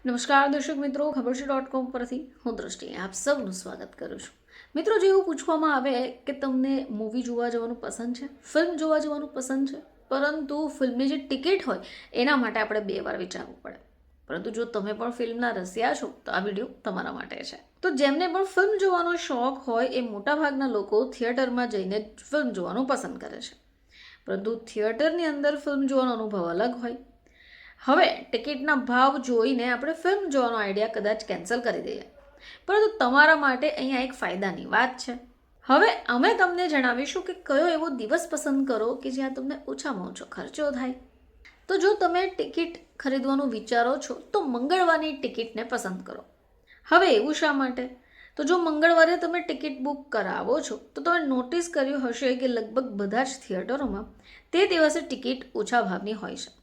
નમસ્કાર દર્શક મિત્રો, ખબર છે .com પરથી હું દ્રષ્ટિ આપ સૌનું સ્વાગત કરું છું. મિત્રો, જો એવું પૂછવામાં આવે કે તમને મૂવી જોવા જવાનું પસંદ છે, ફિલ્મ જોવા જવાનું પસંદ છે, પરંતુ ફિલ્મની જે ટિકિટ હોય એના માટે આપણે 2 વાર વિચારવું પડે. પરંતુ જો તમે પણ ફિલ્મના રસિયા છો તો આ વિડીયો તમારા માટે છે. તો જેમને પણ ફિલ્મ જોવાનો શોખ હોય એ મોટાભાગના લોકો થિયેટરમાં જઈને જ ફિલ્મ જોવાનું પસંદ કરે છે. પરંતુ થિયેટરની અંદર ફિલ્મ જોવાનો અનુભવ અલગ હોય. હવે ટિકિટના ભાવ જોઈને આપણે ફિલ્મ જોવાનો આઈડિયા કદાચ કેન્સલ કરી દઈએ, પરંતુ તમારા માટે અહીંયા એક ફાયદાની વાત છે. હવે અમે તમને જણાવીશું કે કયો એવો દિવસ પસંદ કરો કે જ્યાં તમને ઓછામાં ઓછો ખર્ચો થાય. તો જો તમે ટિકિટ ખરીદવાનું વિચારો છો તો મંગળવારની ટિકિટને પસંદ કરો. હવે એવું શા માટે? તો જો મંગળવારે તમે ટિકિટ બુક કરાવો છો તો તમે નોટિસ કર્યું હશે કે લગભગ બધા જ થિયેટરોમાં તે દિવસે ટિકિટ ઓછા ભાવની હોય છે.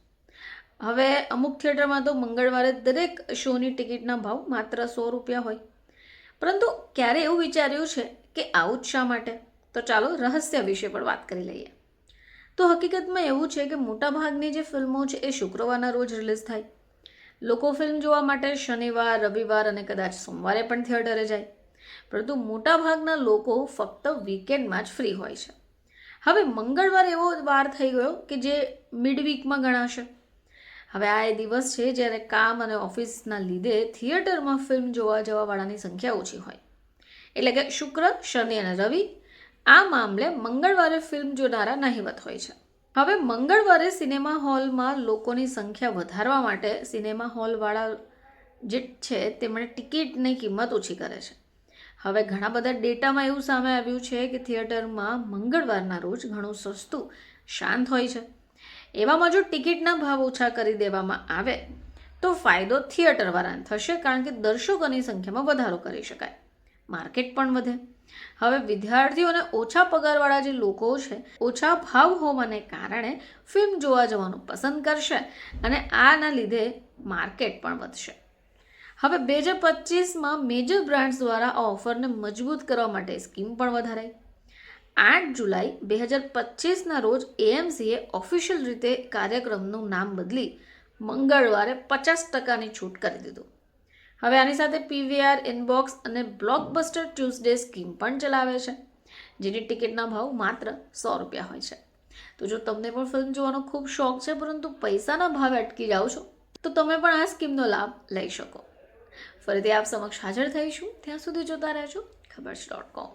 હવે અમુક થિયેટરમાં તો મંગળવારે દરેક શોની ટિકિટના ભાવ માત્ર ₹100 હોય. પરંતુ ક્યારે એવું વિચાર્યું છે કે આવું જ શા માટે? તો ચાલો રહસ્ય વિશે પણ વાત કરી લઈએ. તો હકીકતમાં એવું છે કે મોટાભાગની જે ફિલ્મો છે એ શુક્રવારના રોજ રિલીઝ થાય. લોકો ફિલ્મ જોવા માટે શનિવાર, રવિવાર અને કદાચ સોમવારે પણ થિયેટરે જાય. પરંતુ મોટાભાગના લોકો ફક્ત વીકેન્ડમાં જ ફ્રી હોય છે. હવે મંગળવાર એવો વાર થઈ ગયો કે જે મિડવીકમાં ગણાશે. હવે આ એ દિવસ છે જ્યારે કામ અને ઓફિસના લીધે થિયેટરમાં ફિલ્મ જોવા જવાવાળાની સંખ્યા ઓછી હોય. એટલે કે શુક્ર, શનિ અને રવિ આ મામલે મંગળવારે ફિલ્મ જોનારા નહિવત હોય છે. હવે મંગળવારે સિનેમા હોલમાં લોકોની સંખ્યા વધારવા માટે સિનેમા હોલવાળા જે છે તેમણે ટિકિટની કિંમત ઓછી કરે છે. હવે ઘણા બધા ડેટામાં એવું સામે આવ્યું છે કે થિયેટરમાં મંગળવારના રોજ ઘણું સસ્તું, શાંત હોય છે. એવામાં જો ટિકિટના ભાવ ઓછા કરી દેવામાં આવે તો ફાયદો થિયેટરવાળાને થશે, કારણ કે દર્શકોની સંખ્યામાં વધારો કરી શકાય, માર્કેટ પણ વધે. હવે વિદ્યાર્થીઓ અને ઓછા પગારવાળા જે લોકો છે ઓછા ભાવ હોવાને કારણે ફિલ્મ જોવા જવાનું પસંદ કરશે અને આના લીધે માર્કેટ પણ વધશે. હવે 2025માં મેજર બ્રાન્ડ્સ દ્વારા આ ઓફરને મજબૂત કરવા માટે સ્કીમ પણ વધારાઈ. 8 જુલાઈ 2025ના રોજ એએમસીએ ઓફિશિયલ રીતે કાર્યક્રમનું નામ બદલી મંગળવારે 50%ની છૂટ કરી દીધું. હવે આની સાથે પીવીઆર, ઇનબોક્સ અને બ્લોકબસ્ટર ટ્યુઝડે સ્કીમ પણ ચલાવે છે, જેની ટિકિટના ભાવ માત્ર ₹100 હોય છે. તો જો તમને પણ ફિલ્મ જોવાનો ખૂબ શોખ છે પરંતુ પૈસાના ભાવે અટકી જાઓ છો તો તમે પણ આ સ્કીમનો લાભ લઈ શકો. ફરીથી આપ સમક્ષ હાજર થઈશું. ત્યાં સુધી જોતા રહેજો ખબર છે .com.